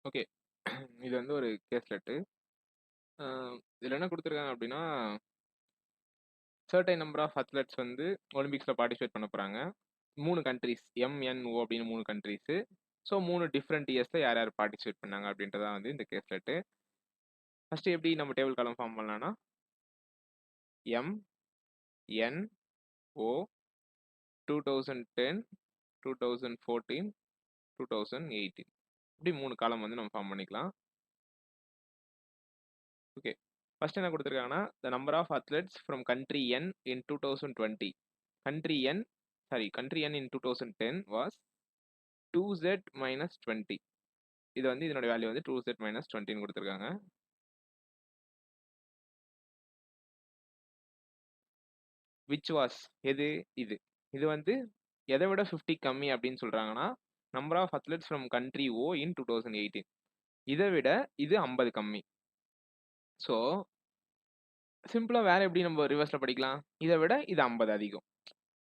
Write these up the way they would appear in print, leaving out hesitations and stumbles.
Okay. இது வந்து ஒரு கேஸ்லெட்டு. அ இதுல என்ன குடுத்துருக்காங்க அப்டின்னா, சர்டைன் நம்பர் ஆஃப் அத்லெட்ஸ் வந்து ஒலிம்பிக்ஸ்ல பார்ட்டிசிபேட் பண்ண போறாங்க. 3 கண்ட்ரீஸ் எம்.என்.ஓ அப்படின்னு 3 கண்ட்ரீஸு. ஸோ 3 டிஃபரெண்ட் இயர்ஸ்ல யார் யார் பார்ட்டிசிபேட் பண்ணாங்க அப்படின்றது தான் வந்து இந்த கேஸ்லெட்டு. ஃபர்ஸ்ட் எப்படி நம்ம டேபிள் காலம் ஃபார்ம் பண்ணலாம்னா, எம், என், ஓ 2010, 2014, 2018 இப்படி 3 காலம் வந்து நம்ம ஃபார்ம் பண்ணிக்கலாம். ஓகே. ஃபர்ஸ்ட் என்ன குடுத்துருக்காங்கன்னா, the number of athletes from country N in 2020. Country N country N in 2010 was 2Z minus 20. இது வந்து இதனோட வேல்யூ வந்து 2Z minus 20ன்னு குடுத்துருக்காங்க. விச் வாஸ் எது? இது. இது வந்து எதை விட 50 கம்மி அப்படின்னு சொல்றாங்கன்னா, number of athletes from country O in 2018. இதை விட இது 50 கம்மி. ஸோ சிம்பிளா வேற எப்படி நம்ம ரிவர்ஸ்ல படிக்கலாம்? இதை விட இது 50 அதிகம்.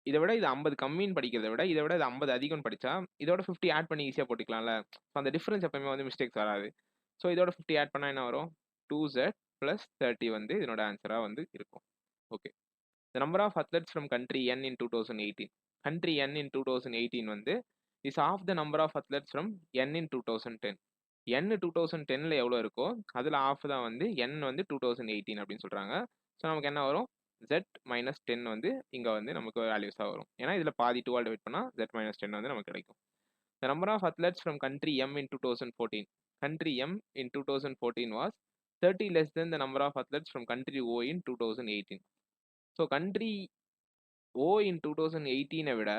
இதை விட இது 50 கம்மின்னு படிக்கிறத விட இதை விட இது 50 அதிகம்னு படிச்சா இதோட 50 ஆட் பண்ணி ஈஸியா போட்டுக்கலாம்ல. அந்த டிஃபரன்ஸ் எப்பவுமே வந்து மிஸ்டேக்ஸ் வராது. ஸோ இதோட 50 ஆட் பண்ணா என்ன வரும்? 2Z plus 30 வந்து இதனோட ஆன்சரா வந்து இருக்கும். Okay. The number of athletes from country N in 2018. Country N in 2018 வந்து is half the number of athletes from N in 2010. N 2010ல எவ்வளோ இருக்கோ அதில் half தான் வந்து N வந்து 2018 அப்படின்னு சொல்றாங்க. ஸோ நமக்கு என்ன வரும்? Z minus 10 வந்து இங்கே வந்து நமக்கு வேல்யூஸாக வரும். ஏன்னா இதில் பாதி 2 டிவைட் பண்ணால் Z minus 10 வந்து நமக்கு கிடைக்கும். The number of athletes from country M in 2014. Country M in 2014 was 30 less than the number of athletes from country O in 2018. So country O in 2018 விட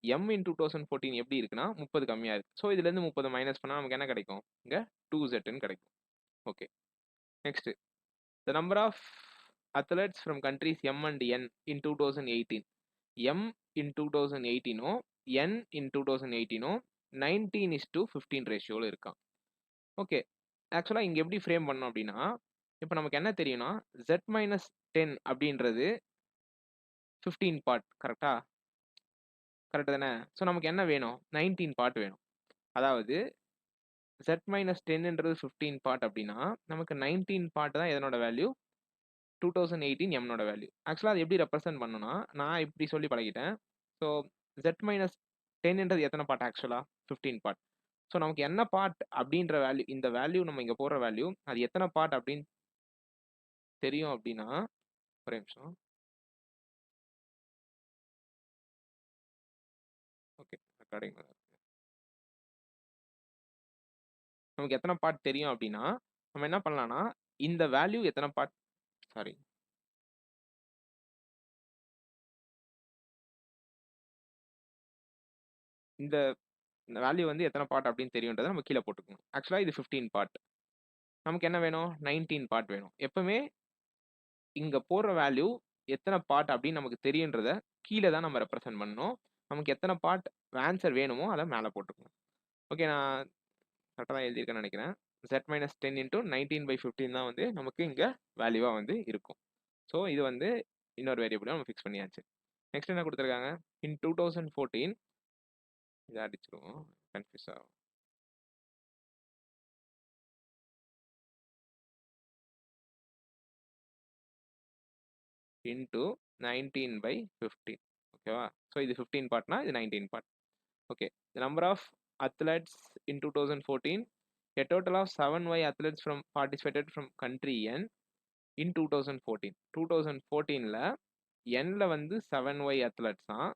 எம் இன் 2014 எப்படி இருக்குன்னா 30 கம்மியா இருக்கு. ஸோ இதுல இருந்து 30 மைனஸ் பண்ணா நமக்கு என்ன கிடைக்கும்? இங்க 2Z கிடைக்கும். Okay. Next the number of athletes from countries M and N in 2018. M in 2018 N in 2018 19:15 ரேஷியோவில் இருக்கான். ஓகே. ஆக்சுவலாக இங்கே எப்படி ஃப்ரேம் பண்ணோம் அப்படின்னா, இப்போ நமக்கு என்ன தெரியும்னா Z மைனஸ் 10 அப்படின்றது 15 பார்ட் கரெக்டா? கரெக்ட் தானே? ஸோ நமக்கு என்ன வேணும்? 19 பார்ட் வேணும். அதாவது Z மைனஸ் 10ன்றது 15 பார்ட் அப்படின்னா நமக்கு 19 பார்ட் தான் எதனோட வேல்யூ? 2018 எம்னோட வேல்யூ. ஆக்சுவலாக அது எப்படி ரெப்ரசென்ட் பண்ணணும்னா, நான் இப்படி சொல்லி பழகிட்டேன். ஸோ Z மைனஸ் 10ன்றது எத்தனை பார்ட் ஆக்சுவலாக? 15 பார்ட். ஸோ நமக்கு என்ன பார்ட் அப்படின்ற வேல்யூ, இந்த வேல்யூ நம்ம இங்கே போடுற வேல்யூ அது எத்தனை பார்ட் அப்படின்னு தெரியும் அப்படின்னா, ஒரே நிமிஷம். ஓகே. ரெக்கார்டிங் நமக்கு எத்தனை பார்ட் தெரியும் அப்படின்னா, நம்ம என்ன பண்ணலாம்னா இந்த வேல்யூ எத்தனை பார்ட் சாரி இந்த வேல்யூ வந்து எத்தனை பார்ட் அப்படின்னு தெரியுன்றதை நம்ம கீழே போட்டுக்கணும். ஆக்சுவலாக இது 15 பார்ட். நமக்கு என்ன வேணும்? 19 பார்ட் வேணும். எப்பவுமே இங்கே போடுற வேல்யூ எத்தனை பார்ட் அப்படின்னு நமக்கு தெரியுன்றத கீழே தான் நம்ம ரெப்ரசென்ட் பண்ணணும். நமக்கு எத்தனை பார்ட் ஆன்சர் வேணுமோ அதை மேலே போட்டுக்கணும். ஓகே. நான் கரெக்டாக தான் எழுதியிருக்கேன்னு நினைக்கிறேன். Z மைனஸ் 10 இன்ட்டு 19/15 தான் வந்து நமக்கு இங்கே வேல்யூவாக வந்து இருக்கும். ஸோ இது வந்து இன்னொரு வேரியபிளாக நம்ம ஃபிக்ஸ் பண்ணியாச்சு. நெக்ஸ்ட் என்ன கொடுத்துருக்காங்க? இன் 2014 இதை அடிச்சிருவோம், கன்ஃபியூஸ் ஆகும். இன்ட்டு 19/15. ஓகேவா? ஸோ இது 15 பார்ட்னா இது 19 part. Okay. The number of athletes in 2014, a total of 7Y athletes from participated from country N in 2014. 2014ல Nல வந்து 7Y athletes தான்,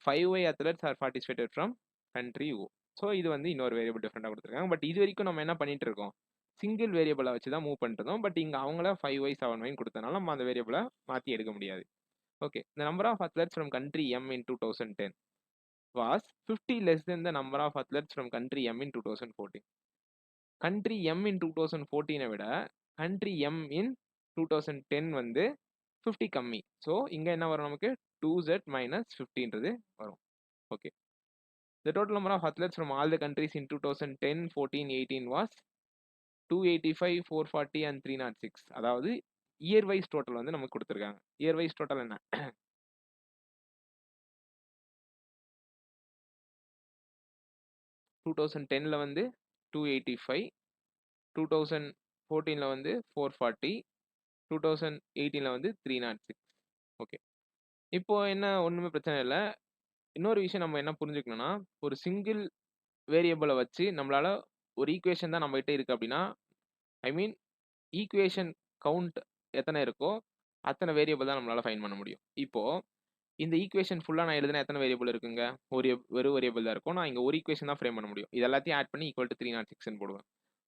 5Y athletes are participated from country O. So இது வந்து இன்னொரு variable டிஃப்ரெண்டாக கொடுத்துருக்காங்க. பட் இது வரைக்கும் நம்ம என்ன பண்ணிட்டு இருக்கோம்? சிங்கிள் வேரியபிளை வச்சு தான் மூவ் பண்ணிட்டு இருந்தோம். பட் இங்கே அவங்கள 5Y 7Y கொடுத்தனால நம்ம அந்த வேரியபிளை மாற்றி எடுக்க முடியாது. Okay. The number of athletes from country M in 2010 was 50 less than the number of athletes from country M in 2014. Country M in 2014 விட country M in 2010 வந்து 50 கம்மி. ஸோ இங்கே என்ன வரும்? நமக்கு 2Z minus 50ன்றது வரும். Okay. The total number of athletes from all the countries in 2010, 14, 18 was 285, 440 and 306. அதாவது year wise total வந்து நமக்கு கொடுத்துருக்காங்க. இயர் வைஸ் டோட்டல் என்ன? 2010ல வந்து 285, 2014ல வந்து 440, 2018ல வந்து 306. ஓகே. இப்போ என்ன ஒண்ணுமே பிரச்சனை இல்ல. இன்னொரு விஷயம் நம்ம என்ன புரிஞ்சுக்கணும்னா, ஒரு சிங்கிள் வேரியபிள வச்சு நம்மளால ஒரு ஈக்குவேஷன் தான் நம்மகிட்ட இருக்கு அப்படின்னா, ஐ மீன் ஈக்குவேஷன் கவுண்ட் எத்தனை இருக்கோ, அத்தனை வேரியபிள் தான் நம்மளால ஃபைண்ட் பண்ண முடியும். இப்போ இந்த ஈக்குவேஷன் ஃபுல்லா நான் எழுதினா எத்தனை வேரியபிள் இருக்குங்க? ஒரு வேரியபிள் தான் இருக்கும். நான் இங்க ஒரு ஈக்குவேஷன் தான் ஃப்ரேம் பண்ண முடியும். இது எல்லாத்தையும் ஆட் பண்ணி ஈக்குவல் டூ 306ன்னு போடுவேன்.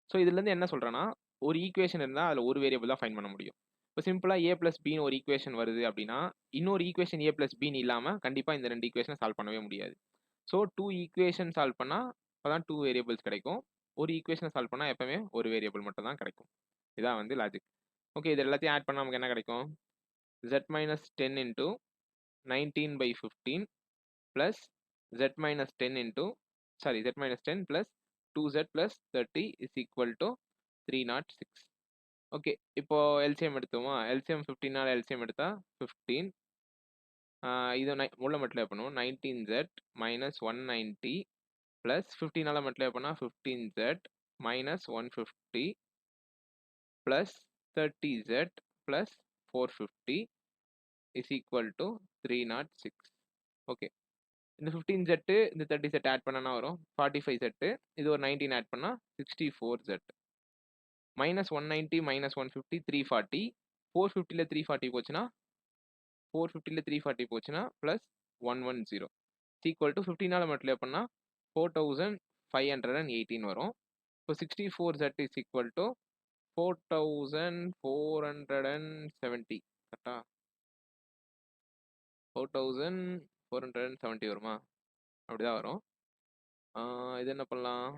ஸோ இதுலேருந்து என்ன சொல்றேன்னா, ஒரு ஈக்குவேஷன் இருந்தா அதுல ஒரு வேரியபிள் தான் ஃபைண்ட் பண்ண முடியும். இப்போ சிம்பிளா a பிளஸ் பின்னு ஒரு ஈக்குவேஷன் வருது அப்படின்னா, இன்னொரு ஈக்குவேஷன் a பிளஸ் பின்னு இல்லாம கண்டிப்பா இந்த 2 ஈக்குவேஷனை சால்வ் பண்ணவே முடியாது. ஸோ 2 ஈக்குவேஷன் சால்வ் பண்ணா அப்பதான் 2 வேரியபிள்ஸ் கிடைக்கும். ஒரு ஈக்குவேஷனை சால்வ் பண்ணா எப்பவுமே ஒரு வேரியபிள் மட்டும் தான் கிடைக்கும். இதான் வந்து லாஜிக். ஓகே, இது எல்லாத்தையும் ஆட் பண்ணா நமக்கு என்ன கிடைக்கும்? z minus 10 into 19/15 plus z minus 10 into z minus 10 plus 2z plus 30 is equal to 306. Okay, இப்போ எல்சிஎம் எடுத்தோமா? எல்சிஎம் 15 எல்சிஎம் எடுத்தா 15. இது உள்ள மல்டிப்ளை பண்ணுவோம். 19z minus 190 plus 15 மல்டிப்ளை பண்ணா 15z minus 150 plus 30z plus 450 is equal to 306. Okay, இந்த 15 set இந்த 30 set add பண்ணனா வரும் 45 செட்டு. இது ஒரு 19 ஆட் பண்ணா 64 செட். Minus 190 minus 150 340. 450ல 340 போச்சுன்னா 450ல 340 போச்சுன்னா பிளஸ் 110 ஈக்குவல் டு 15 மல்டிப்ளை பண்ணா 4518 வரும். இப்போ 64 செட் இஸ் ஈக்குவல் டு 4470. கரெக்டா? 4470 வருமா? அப்படிதான் வரும். இது என்ன பண்ணலாம்?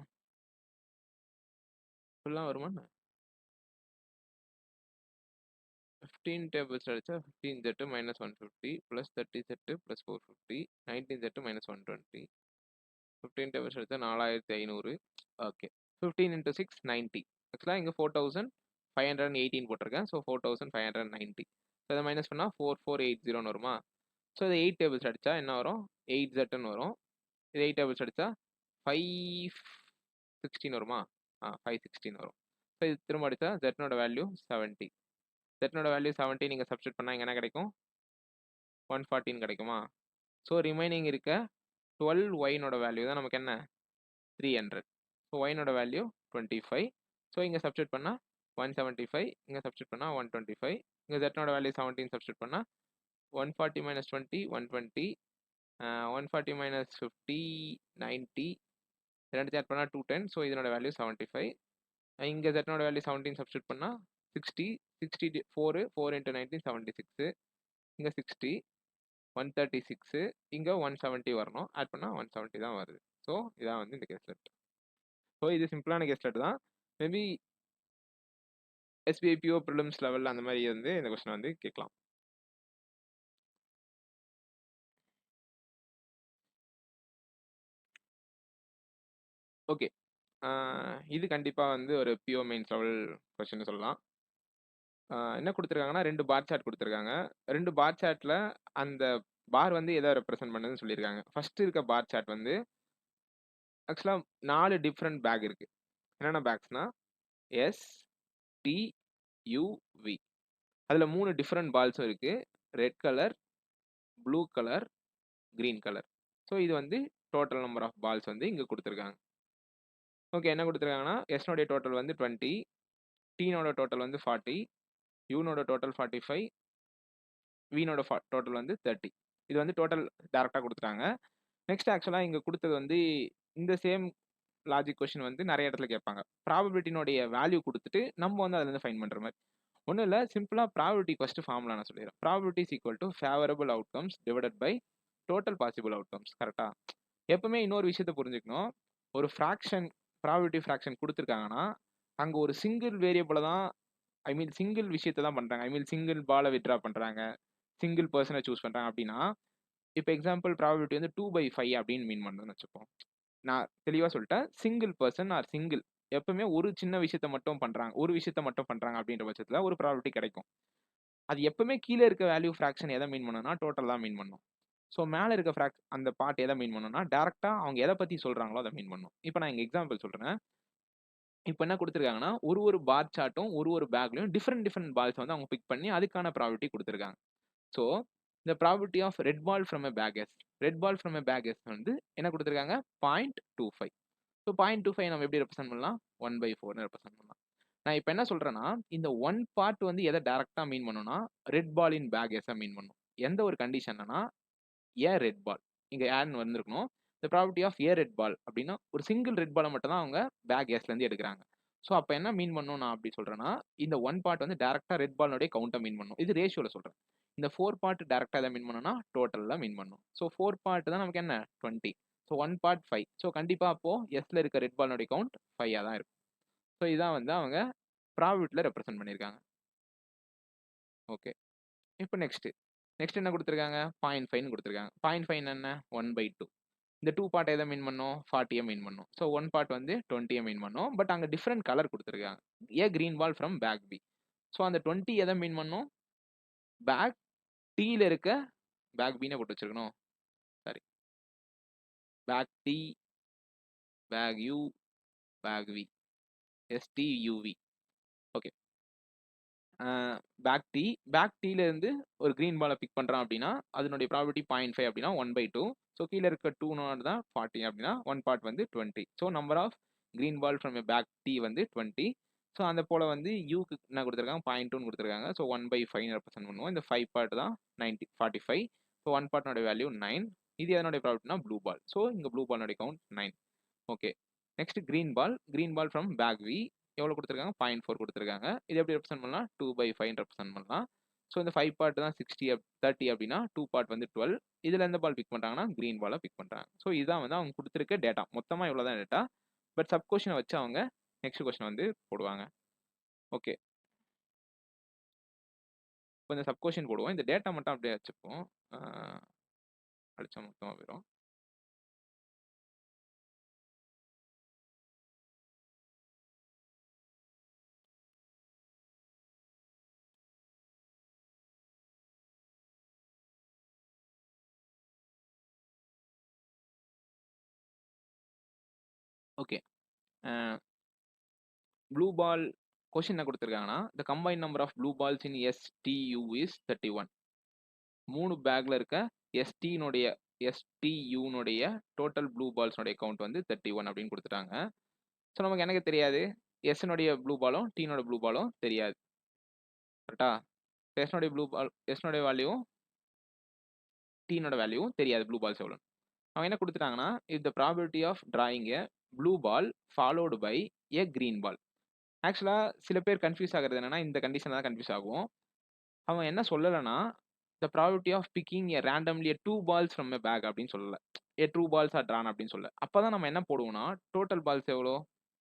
ஃபுல்லாக வருமா? 15 டேபிள்ஸ் அடிச்சா 15 set minus 150 plus 30 set plus 450 19 set minus 120 15 tables அடிச்சா 4500. Okay, 15 into 6 90. ஆக்சுவலாக இங்கே 4518 போட்டிருக்கேன். ஸோ 4590. ஸோ இதை மைனஸ் பண்ணால் 4480 வருமா? ஸோ இது 8 டேபிள்ஸ் அடிச்சா என்ன வரும்? 8 செட்டுன்னு வரும். இது 8 டேபிள்ஸ் அடிச்சா 516 வருமா? 516 வரும். ஸோ இது திரும்ப அடிச்சா ஜெட்னோட வேல்யூ 70. ஜெட்னோட வேல்யூ 70 நீங்கள் சப்ஸ்டிட் பண்ணால் இங்கே என்ன கிடைக்கும்? 114 கிடைக்குமா? ஸோ ரிமைனிங் இருக்க 12 ஒய்னோட வேல்யூ தான் நமக்கு என்ன? 300. ஸோ ஒய்னோட வேல்யூ 25. ஸோ இங்கே சப்ஸ்டிட் பண்ணால் 175. இங்கே சப்ஸ்டிட் பண்ணால் 125. இங்கே ஜெட்னோட வேல்யூ 17 சப்ஸ்டிட் பண்ணால் 140 minus 20 120. 140 minus 50 90. ரெண்டு ஆட் பண்ணால் 210. ஸோ இதனோட வேல்யூ 75. இங்கே ஜெட்னோட வேல்யூ 17 சப்ஸ்டிட் பண்ணால் 60. 4 into 19 76. இங்கே 60 136. இங்கே 170 வரணும். ஆட் பண்ணால் 170 தான் வருது. ஸோ இதான் வந்து இந்த கெஸ்லெட். ஸோ இது சிம்பிளான கெஸ்லெட் தான். மேபி எஸ்பிஐ பிஓ ப்ரிலிம்ஸ் லெவலில் அந்த மாதிரி வந்து இந்த கொஸ்டின் வந்து கேட்கலாம். ஓகே, இது கண்டிப்பாக வந்து ஒரு பிஓ மெயின்ஸ் லெவல் கொஸ்டின் சொல்லலாம். என்ன கொடுத்துருக்காங்கன்னா 2 பார் சார்ட் கொடுத்துருக்காங்க. 2 பார் சார்ட்டில் அந்த பார் வந்து எதை ரெப்ரசென்ட் பண்ணுதுன்னு சொல்லியிருக்காங்க. ஃபர்ஸ்ட் இருக்க பார் சார்ட் வந்து ஆக்சுவலாக 4 டிஃப்ரெண்ட் பேக் இருக்கு. என்னென்ன பேக்ஸ்னா எஸ் டி யூவி. அதில் 3 டிஃப்ரெண்ட் பால்ஸும் இருக்கு. Red colour, blue colour, green colour. So இது வந்து டோட்டல் நம்பர் ஆஃப் பால்ஸ் வந்து இங்கே கொடுத்துருக்காங்க. ஓகே, என்ன கொடுத்துருக்காங்கன்னா எஸ்னோடைய டோட்டல் வந்து 20, டீனோட டோட்டல் வந்து 40, யூனோட டோட்டல் 45, வீனோட டோட்டல் வந்து 30. இது வந்து டோட்டல் டேரெக்டாக கொடுத்துட்டாங்க. நெக்ஸ்ட் ஆக்சுவலாக இங்கே கொடுத்தது வந்து இந்த சேம் லாஜிக் கொஸ்டின் வந்து நிறைய இடத்துல கேட்பாங்க. ப்ராபபிலிட்டினுடைய வேல்யூ கொடுத்துட்டு நம்ம வந்து அதுலேருந்து ஃபைன் பண்ணுற மாதிரி. ஒன்றும் இல்லை, சிம்பிளாக ப்ராபபிலிட்டி ஃபஸ்ட்டு ஃபார்முலா நான் சொல்லிடுறேன். Probability is equal to favourable outcomes divided by total possible outcomes. கரெக்டாக? எப்பவுமே இன்னொரு விஷயத்த புரிஞ்சுக்கணும். ஒரு ஃப்ராக்ஷன் ப்ராபபிலிட்டி ஃப்ராக்ஷன் கொடுத்துருக்காங்கன்னா அங்கே ஒரு சிங்கிள் வேரியபிளை தான், ஐ மீன் சிங்கிள் விஷயத்தை தான் பண்ணுறாங்க. ஐ மீன் சிங்கிள் பாலை வித்ட்ரா பண்ணுறாங்க, சிங்கிள் பர்சனை சூஸ் பண்ணுறாங்க அப்படின்னா, இப்போ எக்ஸாம்பிள் ப்ராபபிலிட்டி வந்து 2/5 அப்படின்னு மீன் பண்ணுறதுன்னு வச்சுப்போம். நான் தெளிவாக சொல்லிட்டேன், சிங்கிள் பர்சன் ஆர் சிங்கிள் எப்பவுமே ஒரு சின்ன விஷயத்த மட்டும் பண்ணுறாங்க, ஒரு விஷயத்த மட்டும் பண்ணுறாங்க அப்படின்ற பட்சத்தில் ஒரு ப்ராபபிலிட்டி கிடைக்கும். அது எப்பவுமே கீழே இருக்க வேல்யூ ஃப்ராக்ஷன் எதை மீன் பண்ணணும்னா டோட்டல் தான் மீன் பண்ணும். ஸோ மேலே இருக்க அந்த பார்ட் எதை மீன் பண்ணணும்னா டேரெக்டாக அவங்க எதை பற்றி சொல்கிறாங்களோ அதை மீன் பண்ணும். இப்போ நான் எங்கள் எக்ஸாம்பிள் சொல்கிறேன். இப்போ என்ன குடுத்துருக்காங்கன்னா, ஒரு பார் சார்ட்டும், ஒரு பேக்லயும் டிஃபரெண்ட் பால்ஸ் வந்து அவங்க பிக் பண்ணி அதுக்கான ப்ராபபிலிட்டி குடுத்துருக்காங்க. ஸோ, இந்த probability of red ball from a bag S. Red ball from a bag S வந்து என்ன குடுத்துருக்காங்க? 0.25. ஸோ 0.25 நம்ம எப்படி ரெப்ரசென்ட் பண்ணலாம்? 1/4ன்னு ரெப்ரசென்ட் பண்ணலாம். நான் இப்ப என்ன சொல்றேன்னா, இந்த 1 பார்ட் வந்து எத டைரக்ட்டா மீன் பண்ணும்னா, ரெட் பால் இன் பேக் எஸ்ஸ மீன் பண்ணும். எந்த ஒரு கண்டிஷன்லனா, ஏ ரெட் பால். இங்க ஏன்னு வந்திருக்கணும். The probability of a red ball அப்படின்னா, ஒரு சிங்கிள் ரெட் பால மட்டும் தான் அவங்க பேக் எஸ்ல இருந்து எடுக்குறாங்க. ஸோ அப்ப என்ன மீன் பண்ணும் நான் அப்படி சொல்றேன்னா, இந்த 1 பார்ட் வந்து டைரக்ட்டா ரெட் பால்னுடைய கவுண்ட்ட மீன் பண்ணும். இது ரேஷியோல சொல்றேன். இந்த 4 பார்ட் டைரக்ட்டா எத மீன் பண்ணும்னா, டோட்டல்ல மீன் பண்ணும். ஸோ 4 பார்ட் தான் நமக்கு என்ன 20. So 1 part 5. ஸோ கண்டிப்பா அப்போ எஸ்ல இருக்க ரெட் பால்னுடைய கவுண்ட் 5ஆ தான் இருக்கும். ஸோ இதான் வந்து அவங்க ப்ராபபிலிட்டில ரெப்ரசென்ட் பண்ணியிருக்காங்க. ஓகே. இப்ப நெக்ஸ்ட் என்ன குடுத்துருக்காங்க? 0.5ன்னு குடுத்துருக்காங்க. 0.5 என்ன? 1/2. இந்த 2 பார்ட் எத மீன் பண்ணும்? 40ய மீன் பண்ணும். ஸோ 1 பார்ட் வந்து 20ய மீன் பண்ணும். பட் அங்க டிஃபரெண்ட் கலர் குடுத்துருக்காங்க. A green ball from bag B. So அந்த 20 எத மீன் பண்ணும்? பேக் டீல இருக்க பேக் பின்னு போட்டு வச்சிருக்கணும். Sorry. Bag T, bag U, bag V. STUV. Okay. Bag டீல இருந்து ஒரு கிரீன் பால பிக் பண்றான் அப்படின்னா, அதனுடைய ப்ராபபிலிட்டி 0.5 அப்படின்னா 1/2. ஸோ கீழ இருக்க 2 நோட் தான் 40 அப்படின்னா 1 பார்ட் வந்து 20. So number of green ball from a bag D வந்து 20. ஸோ அந்த போல வந்து யூக்கு என்ன குடுத்துருக்காங்க? 0.2ன்னு குடுத்துருக்காங்க. ஸோ 1/5ன்னு ரெப்ரசென்ட் பண்ணுவோம். இந்த 5 பார்ட் தான் 45. ஸோ 1 பார்ட்னோட வேல்யூ 9. இது எதனுடைய ப்ராபபிலிட்டினா ப்ளூ பால். ஸோ இங்க ப்ளூ பால்னுடைய count 9. Okay. Next green ball from bag V. எவ்வளோ குடுத்துருக்காங்க? 0.4 குடுத்துருக்காங்க. இது எப்படி ரெப்ரசென்ட் பண்ணலாம்? 2/5ன்னு ரெப்ரசென்ட் பண்ணலாம். ஸோ இந்த 5 பார்ட் தான் 30 அப்படின்னா 2 பார்ட் வந்து 12. இதுல எந்த பால் பிக் பண்றாங்கன்னா, கிரீன் பால பிக் பண்றாங்க. ஸோ இதான் வந்து அவங்க குடுத்துருக்க டேட்டா. மொத்தமா இவ்வளோ தான் டேட்டா. பட் சப் கொஸ்டின வச்சு அவங்க நெக்ஸ்ட் கொஸ்டின் வந்து போடுவாங்க. ஓகே. கொஞ்சம் சப் கொஸ்டின் போடுவோம். இந்த டேட்டா மட்டும் அப்படியே வச்சுப்போம். ஆ அடிச்சா மொத்தமா போயிரும். Okay. A blue ball question என்ன குடுத்துருக்காங்கன்னா, the combined number of blue balls in STU is 31. 3 பேக்ல இருக்க எஸ்டியுனுடைய டோட்டல் ப்ளூ பால்ஸ்னுடைய கவுண்ட் வந்து 31 அப்படின்னு குடுத்துட்டாங்க. ஸோ நமக்கு எனக்கு தெரியாது. எஸ்னுடைய ப்ளூ பாலும், டீனோட ப்ளூ பாலும் தெரியாது. கரெக்ட்டா? எஸ்னுடைய வேல்யூவும், டீனோட வேல்யூவும் தெரியாது ப்ளூ பால்ஸ் எவ்வளோன்னு. அவங்க என்ன குடுத்துட்டாங்கன்னா, if the probability of drawing a blue ball followed by a green ball. ஆக்சுவலா சில பேர் கன்ஃப்யூஸ் ஆகுறது என்னன்னா, இந்த கண்டிஷன்ல தான் கன்ஃப்யூஸ் ஆகும். அவன் என்ன சொல்லலன்னா, the probability of picking a randomly 2 balls from a bag அப்படின்னு சொல்லல. 2 பால்ஸ் ஆர் ட்ரான் அப்படின்னு சொல்லல. அப்பதான் நம்ம என்ன போடுவோம்னா, டோட்டல் பால்ஸ் எவ்வளோ?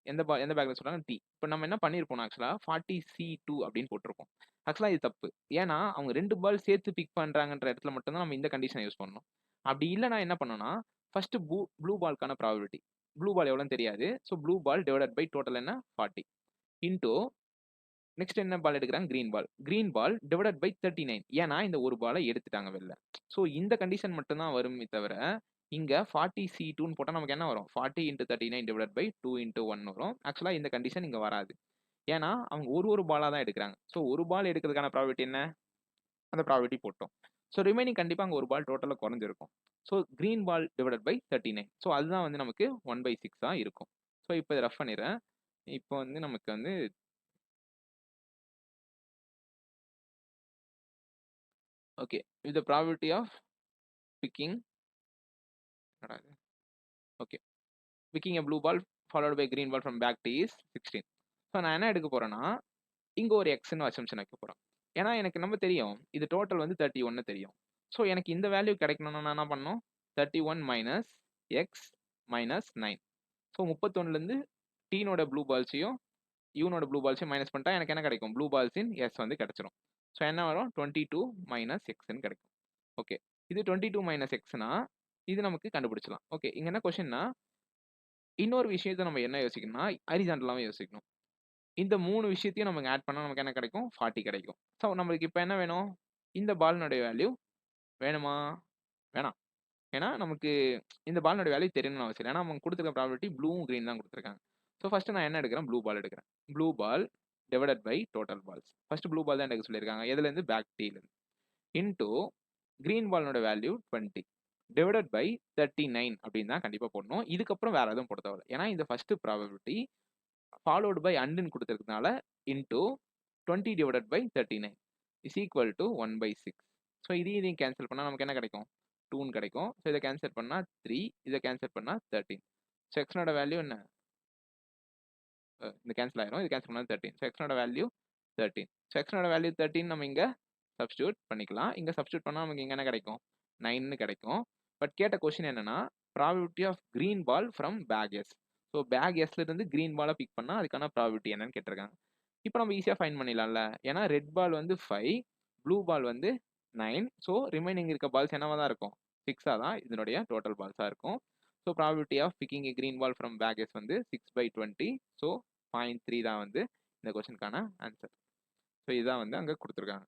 எந்த பேக்ல சொல்றாங்க? டி. இப்ப நம்ம என்ன பண்ணியிருப்போம் ஆக்சுவலா 40C2 அப்படின்னு போட்டிருப்போம். ஆக்சுவலா இது தப்பு. ஏன்னா, அவங்க 2 பால் சேர்த்து பிக் பண்றாங்கன்ற இடத்துல மட்டும் தான் நம்ம இந்த கண்டிஷன யூஸ் பண்ணணும். அப்படி இல்லன்னா என்ன பண்ணணும்னா, ஃபர்ஸ்ட் ப்ளூ பால்க்கான ப்ராபபிலிட்டி. ப்ளூ பால் எவ்வளோன்னு தெரியாது. So blue ball divided by total என்ன? 40. இன்டூ நெக்ஸ்ட் என்ன பால் எடுக்குறாங்க? Green ball. Green ball divided by 39. ஏன்னா, இந்த ஒரு பால எடுத்துட்டாங்க வெளில. ஸோ இந்த கண்டிஷன் மட்டும் தான் வருமே தவிர, இங்க 40C2ன்னு போட்டா நமக்கு என்ன வரும்? 40 × 39 டிவைடட் பை 2 × 1 வரும். ஆக்சுவலா இந்த கண்டிஷன் இங்க வராது. ஏன்னா, அவங்க ஒரு பாலா தான் எடுக்குறாங்க. ஸோ ஒரு பால் எடுக்கிறதுக்கான ப்ராபபிலிட்டி என்ன? அந்த ப்ராபபிலிட்டி போட்டோம். ஸோ ரிமைனிங் கண்டிப்பா அங்க ஒரு பால் டோட்டலா குறைஞ்சிருக்கும். So green ball divided by 39. So அதுதான் வந்து நமக்கு 1/6 இருக்கும். ஸோ இப்போ இத ரஃப் பண்ணிடுறேன். இப்போ வந்து நமக்கு வந்து okay. With the probability of picking என்னடா இது? Okay. Picking a blue ball followed by green ball from bag D is 16. So நான் என்ன எடுக்க போறேன்னா, இங்க ஒரு எக்ஸ்ன்னு அசம்ப்ஷன் வைக்க போறேன். ஏன்னா எனக்கு நம்ம தெரியும். இது டோட்டல் வந்து 31 தெரியும். ஸோ எனக்கு இந்த வேல்யூ கிடைக்கணும்னா நான் என்ன பண்ணணும்? 31 மைனஸ் எக்ஸ் மைனஸ் 9. ஸோ 31லேருந்து டீனோட ப்ளூ பால்ஸையும், யூனோட ப்ளூ பால்ஸையும் மைனஸ் பண்ணிட்டா எனக்கு என்ன கிடைக்கும்? ப்ளூ பால்ஸ் இன் எஸ் வந்து கிடைச்சிரும். ஸோ என்ன வரும்? 22 மைனஸ் எக்ஸ்ன்னு கிடைக்கும். ஓகே. இது 22 மைனஸ் எக்ஸ்னா, இது நமக்கு கண்டுபிடிச்சலாம். ஓகே. இங்க என்ன கொஸ்டின்னா, இன்னொரு விஷயத்த நம்ம என்ன யோசிக்கணும்னா, ஹாரிசான்டலாவும் யோசிக்கணும். இந்த 3 விஷயத்தையும் நமக்கு ஆட் பண்ணா நமக்கு என்ன கிடைக்கும்? 40 கிடைக்கும். ஸோ நம்மளுக்கு இப்ப என்ன வேணும்? இந்த பால்னுடைய வேல்யூ வேணுமா? வேணாம். ஏன்னா நமக்கு இந்த பால்னுடைய வேல்யூ தெரியணும்னு அவசியம் இல்ல. ஏன்னா அவங்க குடுத்துருக்க ப்ராபபிலிட்டி ப்ளூவும், கிரீன் தான் குடுத்துருக்காங்க. ஸோ ஸோ ஃபர்ஸ்ட் நான் என்ன எடுக்கிறேன்? ப்ளூ பால் எடுக்கிறேன். Blue ball divided by total balls. First blue ball தான் எடுக்க சொல்லியிருக்காங்க. எதுலேருந்து? பேக் டீலேருந்து. இன்டூ கிரீன் பாலோட வேல்யூ 20 டிவைடட் பை 39 அப்படின்னு தான் கண்டிப்பாக போடணும். இதுக்கப்புறம் வேற எதுவும் போட தேவையில்ல. ஏன்னா இந்த ஃபர்ஸ்ட் ப்ராபபிலிட்டி ஃபாலோடு பை அண்டுன்னு கொடுத்துருக்கனால into 20 divided by 39 is equal to 1/6. So இதையும் கேன்சல் பண்ணால் நமக்கு என்ன கிடைக்கும்? 2ன்னு கிடைக்கும். ஸோ இதை கேன்சல் பண்ணால் 3, இதை கேன்சல் பண்ணால் 13. ஸோ எக்ஸ்னோட வேல்யூ என்ன? இந்த கேன்சல் ஆயிரும். இது கேன்சல் பண்ணால் 13. ஸோ எக்ஸ்னோட வேல்யூ 13. ஸோ எக்ஸ்னோட வேல்யூ 13 நம்ம இங்கே சப்ஸ்டியூட் பண்ணிக்கலாம். இங்கே சப்ஸ்டியூட் பண்ணால் நமக்கு இங்கே என்ன கிடைக்கும்? 9ன்னு கிடைக்கும். பட் கேட்ட கொஸ்டின் என்னன்னா probability of green ball from bag S. So bag எஸ்ல இருந்து கிரீன் பாலை பிக் பண்ணால் அதுக்கான ப்ராபபிலிட்டி என்னன்னு கேட்டிருக்காங்க. இப்போ நம்ம ஈஸியாக ஃபைன் பண்ணிடலாம்ல. ஏன்னா ரெட் பால் வந்து 5, ப்ளூ பால் வந்து 9. ஸோ ரிமைனிங் இருக்க பால்ஸ் என்னவா தான் இருக்கும்? 6ஆக தான் இதனுடைய டோட்டல் பால்ஸாக இருக்கும். So probability of picking a green ball from bag S வந்து 6/20. ஸோ 0.3 தான் வந்து இந்த கொஸ்டினுக்கான ஆன்சர். ஸோ இதுதான் வந்து அங்கே கொடுத்துருக்காங்க.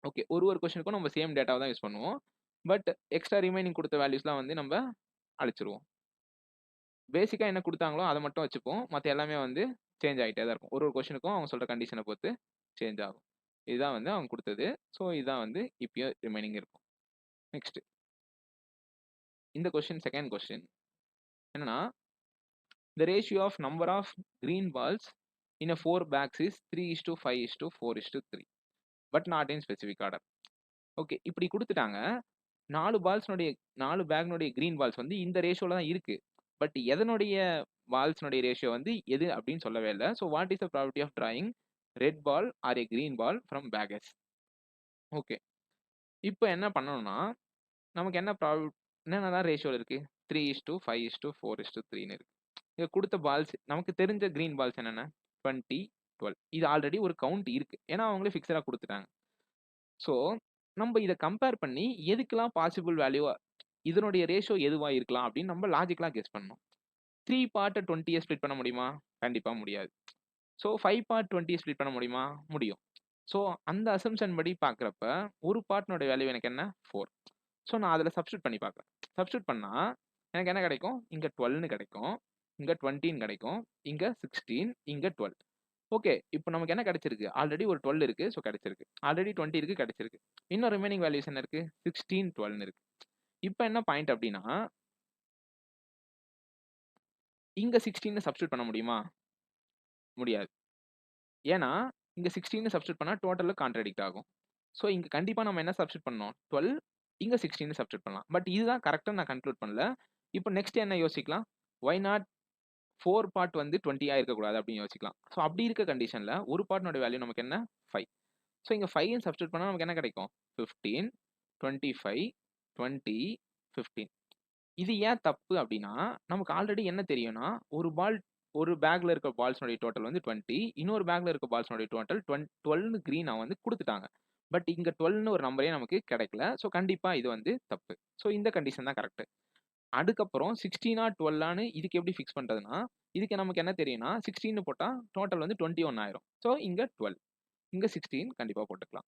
ஓகே, ஒரு கொஸ்டினுக்கும் நம்ம சேம் டேட்டாவை தான் யூஸ் பண்ணுவோம். பட் எக்ஸ்ட்ரா ரிமைனிங் கொடுத்த வேல்யூஸ்லாம் வந்து நம்ம அழிச்சிருவோம். பேசிக்காக என்ன கொடுத்தாங்களோ அதை மட்டும் வச்சுப்போம். மற்ற எல்லாமே வந்து சேஞ்ச் ஆகிட்டே தான் இருக்கும். ஒரு கொஸ்டினுக்கும் அவங்க சொல்கிற கண்டிஷனை பொறுத்து சேஞ்ச் ஆகும். இதுதான் வந்து அவங்க கொடுத்தது. ஸோ இதுதான் வந்து இப்போயோ ரிமைனிங் இருக்கும். நெக்ஸ்ட் இந்த கொஸ்டின், செகண்ட் கொஸ்டின் என்னன்னா the ratio of number of green balls in a 4 bags is 3:5:4:3 but not in specific order. Okay, இப்படி கொடுத்துட்டாங்க. 4 பேக்னுடைய கிரீன் பால்ஸ் வந்து இந்த ரேஷியோல தான் இருக்கு. பட் எதனுடைய பால்ஸ்னுடைய ரேஷியோ வந்து எது அப்படின்னு சொல்லவே இல்லை. So what is the probability of drawing red ball or a green ball from bags? Okay, இப்போ என்ன பண்ணணும்னா நமக்கு என்ன என்னென்னதான் ரேஷியோவில் இருக்கு? 3:5:4:3 இருக்கு. இங்க கொடுத்த பால்ஸ் நமக்கு தெரிஞ்ச கிரீன் பால்ஸ் என்னென்ன? 20, 12. இது ஆல்ரெடி ஒரு கவுண்ட் இருக்கு. ஏன்னா அவங்களே ஃபிக்ஸடா கொடுத்துட்டாங்க. ஸோ நம்ம இதை கம்பேர் பண்ணி எதுக்கெல்லாம் பாசிபிள் வேல்யூ இதனுடைய ரேஷியோ எதுவா இருக்கலாம் அப்படின்னு நம்ம லாஜிக்கலா கெஸ் பண்ணணும். 3 பார்ட்டை 20 ஸ்ப்ளிட் பண்ண முடியுமா? கண்டிப்பா முடியாது. ஸோ 5 பார்ட் 20 ஸ்ப்ளிட் பண்ண முடியுமா? முடியும். ஸோ அந்த அசம்ஷன் படி பார்க்குறப்ப ஒரு பார்ட்னோட வேல்யூ எனக்கு என்ன? 4. ஸோ நான் அதில் சப்ஸ்டியூட் பண்ணி பார்க்குறேன். சப்ஸ்டியூட் பண்ணால் எனக்கு என்ன கிடைக்கும்? இங்கே 12ன்னு கிடைக்கும், இங்கே 20ன்னு கிடைக்கும், இங்கே 16, இங்கே 12. ஓகே, இப்போ நமக்கு என்ன கிடைச்சிருக்கு? ஆல்ரெடி ஒரு 12 இருக்கு. ஸோ கிடைச்சிருக்கு. ஆல்ரெடி 20 இருக்கு, கிடைச்சிருக்கு. இன்னும் ரிமைனிங் வேல்யூஸ் என்ன இருக்கு? 16, 12 இருக்கு. இப்போ என்ன பாயிண்ட் அப்படின்னா இங்க 16 சப்ஸ்டியூட் பண்ண முடியுமா? முடியாது. ஏன்னா இங்க 16 சப்ஸ்டியூட் பண்ணா டோட்டல் கான்ட்ராடிக்ட் ஆகும். ஸோ இங்க கண்டிப்பா நம்ம என்ன சப்ஸ்டியூட் பண்ணணும்? 12, இங்க 16 சப்ஸ்டியூட் பண்ணலாம். பட் இதுதான் கரெக்டா நான் கன்க்ளூட் பண்ணல. இப்போ நெக்ஸ்ட் என்ன யோசிக்கலாம்? ஒய் நாட் 4 பார்ட் வந்து 20 இருக்கக்கூடாது அப்படின்னு யோசிக்கலாம். ஸோ அப்படி இருக்க கண்டிஷன்ல ஒரு பார்ட்னோட வேல்யூ நமக்கு என்ன? 5. ஸோ இங்க 5 சப்ஸ்டியூட் பண்ணா நமக்கு என்ன கிடைக்கும்? 15, 25, 20, 15. இது ஏன் தப்பு அப்படின்னா நமக்கு ஆல்ரெடி என்ன தெரியும்னா ஒரு பேக்ல இருக்க பால்ஸ்னுடைய டோட்டல் வந்து 20, இன்னொரு பேக்ல இருக்க பால்ஸ்னுடைய டோட்டல் 12 கிரீனா வந்து கொடுத்துட்டாங்க. பட் இங்க 12ன்னு ஒரு நம்பரே நமக்கு கிடைக்கல. ஸோ கண்டிப்பா இது வந்து தப்பு. ஸோ இந்த கண்டிஷன் தான் கரெக்ட். அதுக்கப்புறம் 16 12 இதுக்கு எப்படி ஃபிக்ஸ் பண்றதுன்னா இதுக்கு நமக்கு என்ன தெரியும்னா 16 போட்டா டோட்டல் வந்து 21 ஆயிரும். ஸோ இங்க 12, இங்க 16 கண்டிப்பா போட்டுக்கலாம்.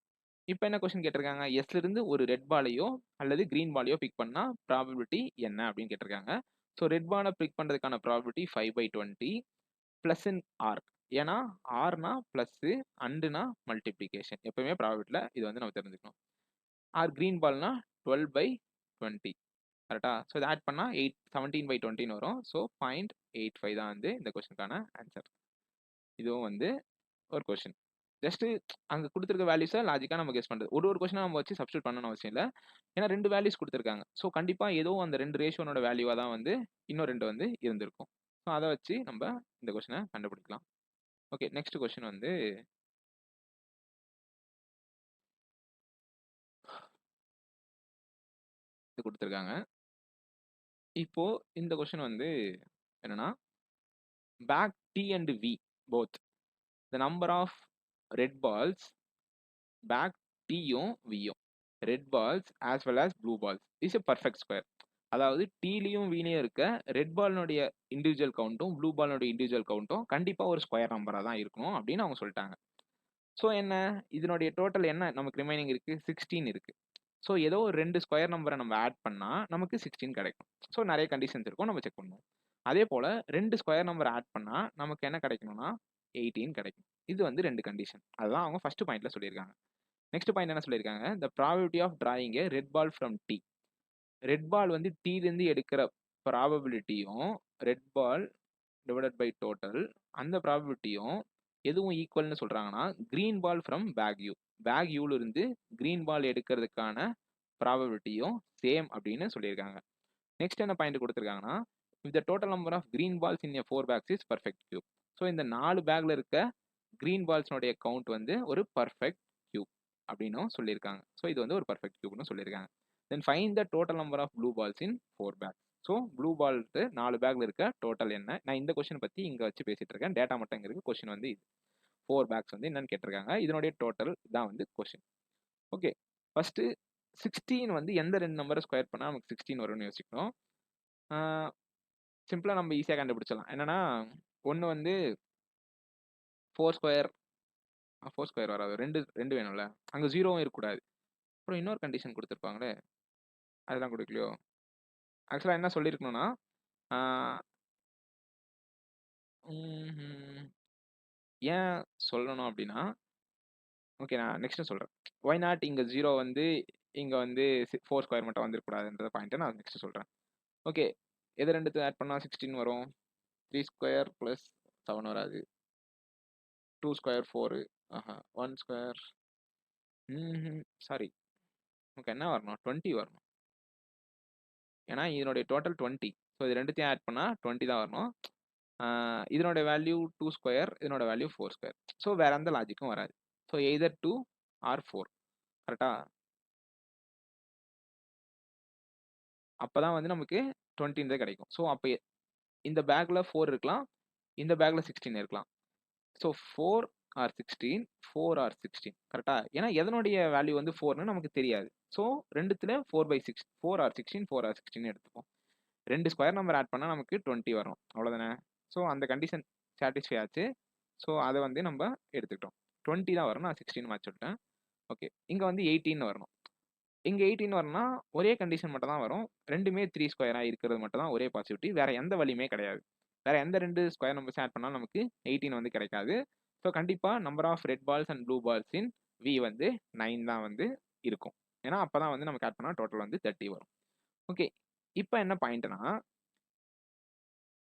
இப்போ என்ன கொஸ்டின் கேட்டிருக்காங்க? எஸ்ல இருந்து ஒரு ரெட் பாலையோ அல்லது கிரீன் பாலையோ பிக் பண்ணா ப்ராபபிலிட்டி என்ன அப்படின்னு கேட்டிருக்காங்க. ஸோ ரெட் பாலை பிக் பண்றதுக்கான ப்ராபபிலிட்டி 5/20 பிளஸ் இன் ஆர். ஏன்னா ஆர்னா பிளஸ் அண்டுனா மல்டிப்ளிகேஷன். எப்பவுமே ப்ராபபிலிட்டில இது வந்து நம்ம தெரிஞ்சுக்கணும். ஆர் கிரீன் பால்னா 12/20 கரெக்டா? ஸோ இதை ஆட் பண்ணா 17/20 வரும். ஸோ 0.85 தான் வந்து இந்த கொஸ்டினுக்கான ஆன்சர். இதுவும் வந்து ஒரு கொஸ்டின். ஜஸ்ட் அங்க கொடுத்துருக்க வேல்யூஸை லாஜிக்கா நம்ம கெஸ் பண்றது. ஒரு கொஸ்டினா நம்ம வச்சு சப்ஸ்டியூட் பண்ணணும் அவசியம் இல்லை. ஏன்னா 2 வேல்யூஸ் கொடுத்துருக்காங்க. ஸோ கண்டிப்பா ஏதோ அந்த 2 ரேஷியோனோட வேல்யூவா தான் வந்து இன்னும் 2 வந்து இருந்திருக்கும். ஸோ அதை வச்சு நம்ம இந்த கொஸ்டினை கண்டுபிடிக்கலாம். ஓகே, நெக்ஸ்ட் கொஸ்டின் வந்து இது கொடுத்துருக்காங்க. இப்போ இந்த கொஸ்டின் வந்து என்னன்னா bag T and V both the number of red balls bag டீயும் வியும் red balls as well as blue balls is a perfect square. அதாவது டீலையும் வீலையும் இருக்க ரெட் பால்னுடைய இண்டிவிஜுவல் கவுண்ட்டும் ப்ளூ பால்னுடைய இண்டிவிஜுவல் கவுண்ட்டும் கண்டிப்பாக ஒரு ஸ்கொயர் நம்பராக தான் இருக்கணும் அப்படின்னு அவங்க சொல்லிட்டாங்க. ஸோ என்ன இதனுடைய டோட்டல் என்ன நமக்கு ரிமைனிங் இருக்கு? 16 இருக்கு. ஸோ ஏதோ ஒரு 2 ஸ்கொயர் நம்பரை நம்ம ஆட் பண்ணால் நமக்கு 16 கிடைக்கும். ஸோ நிறைய கண்டிஷன்ஸ் இருக்கும், நம்ம செக் பண்ணுவோம். அதே போல 2 ஸ்கொயர் நம்பர் ஆட் பண்ணா நமக்கு என்ன கிடைக்கணும்னா 18 கிடைக்கும். இது வந்து 2 கண்டிஷன். அதுதான் அவங்க ஃபர்ஸ்ட் பாயிண்ட்ல சொல்லியிருக்காங்க. நெக்ஸ்ட் பாயிண்ட் என்ன சொல்லியிருக்காங்க? The probability of drawing a red ball from T. Red ball வந்து டீலேருந்து எடுக்கிற ப்ராபபிலிட்டியும் red ball divided by total அந்த ப்ராபபிலிட்டியும் எதுவும் ஈக்குவல்னு சொல்றாங்கன்னா green ball from bag U. Bag யூல இருந்து கிரீன் பால் எடுக்கிறதுக்கான ப்ராபபிலிட்டியும் சேம் அப்படின்னு சொல்லியிருக்காங்க. நெக்ஸ்ட் என்ன பாயிண்ட் கொடுத்துருக்காங்கன்னா if the total number of green balls in a 4 bags is perfect cube. So இந்த 4 பேக்ல இருக்க green balls-னுடைய கவுண்ட் வந்து ஒரு பர்ஃபெக்ட் கியூப் அப்படின்னும் சொல்லியிருக்காங்க. ஸோ இது வந்து ஒரு பர்ஃபெக்ட் கியூப்னு சொல்லியிருக்காங்க. Then find the total number of blue balls in 4 bags. So blue ball 4 பேக்ல இருக்க டோட்டல் என்ன? நான் இந்த கொஸ்டின் பத்தி இங்க வச்சு பேசிட்டு இருக்கேன். டேட்டா மட்டும் இங்க இருக்கு. கொஸ்டின் வந்து இது 4 பேக்ஸ் வந்து என்னன்னு கேட்டிருக்காங்க. இதனுடைய டோட்டல் தான் வந்து கொஸ்டின். ஓகே, ஃபர்ஸ்ட் 16 வந்து எந்த ரெண்டு நம்பரை ஸ்கொயர் பண்ணா நமக்கு 16 வரும்னு யோசிக்கணும். சிம்பிளா நம்ம ஈஸியா கண்டுபிடிச்சலாம். என்னன்னா ஒன்னு வந்து 4 ஸ்கொயர் வராது. ரெண்டு வேணும்ல, அங்க ஜீரோவும் இருக்கக்கூடாது. அப்புறம் இன்னொரு கண்டிஷன் கொடுத்துருப்பாங்களே, அதெல்லாம் கொடுக்கலையோ. ஆக்சுவலா என்ன சொல்லியிருக்கணும்னா ஏன் சொல்லணும் அப்படின்னா, ஓகே நான் நெக்ஸ்ட் சொல்றேன். ஒய் நாட் இங்க ஜீரோ வந்து இங்க வந்து 4 ஸ்கொயர் மட்டும் வந்துருக்கூடாதுன்ற பாயிண்ட்டை நான் நெக்ஸ்ட் சொல்றேன். ஓகே, எது ரெண்டுத்து ஆட் பண்ணா 16 வரும்? 3 ஸ்கொயர் ப்ளஸ் 7 வராது. 2 ஸ்கொயர் 4. 1 square sorry. ஓகே, என்ன வரணும்? 20 வரணும். ஏன்னா இதனுடைய டோட்டல் 20. ஸோ இது ரெண்டுத்தையும் ஆட் பண்ணா 20 தான் வரணும். இதனோட வேல்யூ 2 ஸ்கொயர், இதனோட வேல்யூ 4 ஸ்கொயர். ஸோ வேற எந்த லாஜிக்கும் வராது. So either 2 or 4. கரெக்டா? அப்பதான் வந்து நமக்கு 20 கிடைக்கும். ஸோ அப்போ இந்த பேக்ல 4 இருக்கலாம், இந்த பேக்ல 16 இருக்கலாம். So 4 or 16, 4 or 16. கரெக்டா? ஏன்னா எதனுடைய வேல்யூ வந்து 4ன்னு நமக்கு தெரியாது. ஸோ ரெண்டுத்துல 4/6, 4 ஆர் 16, 4 ஆர் 16 எடுத்துப்போம். 2 ஸ்கொயர் நம்பர் ஆட் பண்ணா நமக்கு 20 வரும். அவ்வளவுதானே? ஸோ அந்த கண்டிஷன் சாட்டிஸ்ஃபை ஆச்சு. ஸோ அதை வந்து நம்ம எடுத்துக்கிட்டோம். 20 தான் வரும். நான் 16 மாற்றி விட்டேன். ஓகே, இங்க வந்து 18 வரணும். இங்க 18 வரணும்னா ஒரே கண்டிஷன் மட்டும் தான் வரும். ரெண்டுமே 3 ஸ்கொயரா இருக்கிறது மட்டும் தான் ஒரே பாசிபிலிட்டி. வேற எந்த வழியுமே கிடையாது. வேற எந்த 2 ஸ்கொயர் நம்பர்ஸ் ஆட் பண்ணாலும் நமக்கு 18 வந்து கிடைக்காது. ஸோ கண்டிப்பா number of red balls and blue balls in B வந்து 9 தான் வந்து இருக்கும். ஏன்னா அப்பதான் வந்து நமக்கு ஆட் பண்ணா டோட்டல் வந்து 30 வரும். ஓகே, இப்போ என்ன பாயிண்ட்னா,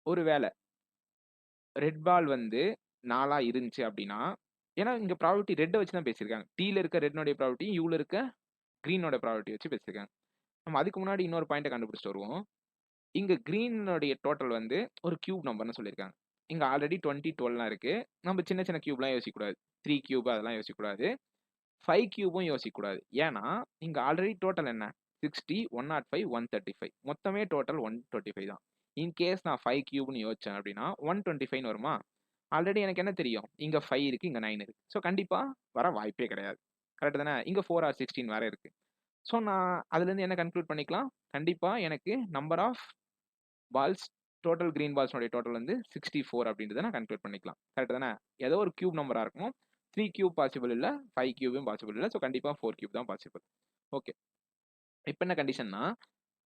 ஒருவேளை ரெட் பால் வந்து 4ஆ இருந்துச்சு அப்படின்னா, ஏன்னா இங்க ப்ராபபிலிட்டி ரெட்டை வச்சு தான் பேசியிருக்காங்க. டீல இருக்க ரெட்னுடைய ப்ராபபிலிட்டி, யூல இருக்க கிரீனோட ப்ராபபிலிட்டி வச்சு பேசியிருக்காங்க. நம்ம அதுக்கு முன்னாடி இன்னொரு பாயிண்ட்டை கண்டுபிடிச்சிட்டு வருவோம். இங்க கிரீனுடைய டோட்டல் வந்து ஒரு கியூப் நம்பர்னு சொல்லியிருக்காங்க. இங்க ஆல்ரெடி 20, 12 இருக்கு. நம்ம சின்ன சின்ன கியூப்லாம் யோசிக்கக்கூடாது. 3 கியூப் அதெல்லாம் யோசிக்கக்கூடாது. 5 கியூபும் யோசிக்கக்கூடாது. ஏன்னா இங்க ஆல்ரெடி டோட்டல் என்ன? 60, 105, 135. மொத்தமே டோட்டல் 125 தான். இன்கேஸ் நான் 5 கியூப்னு யோசிச்சேன் அப்படின்னா 125 வருமா? ஆல்ரெடி எனக்கு என்ன தெரியும்? இங்க 5 இருக்கு, இங்க 9 இருக்கு. ஸோ கண்டிப்பா வர வாய்ப்பே கிடையாது. கரெக்ட் தானே? இங்க 4 ஆர் 16 வேற இருக்கு. ஸோ நான் அதுலேருந்து என்ன கன்க்ளூட் பண்ணிக்கலாம்? கண்டிப்பா எனக்கு number of balls, total green பால்ஸ்னுடைய டோட்டல் வந்து 64 அப்படின்றத நான் கன்க்ளூட் பண்ணிக்கலாம். கரெக்ட் தானே? ஏதோ ஒரு கியூப் நம்பரா இருக்கும். 3 கியூப் பாசிபிள் இல்ல, 5 கியூபும் பாசிபிள் இல்ல. ஸோ கண்டிப்பா 4 கியூப் தான் பாசிபிள். ஓகே, இப்போ என்ன கண்டிஷன்னா,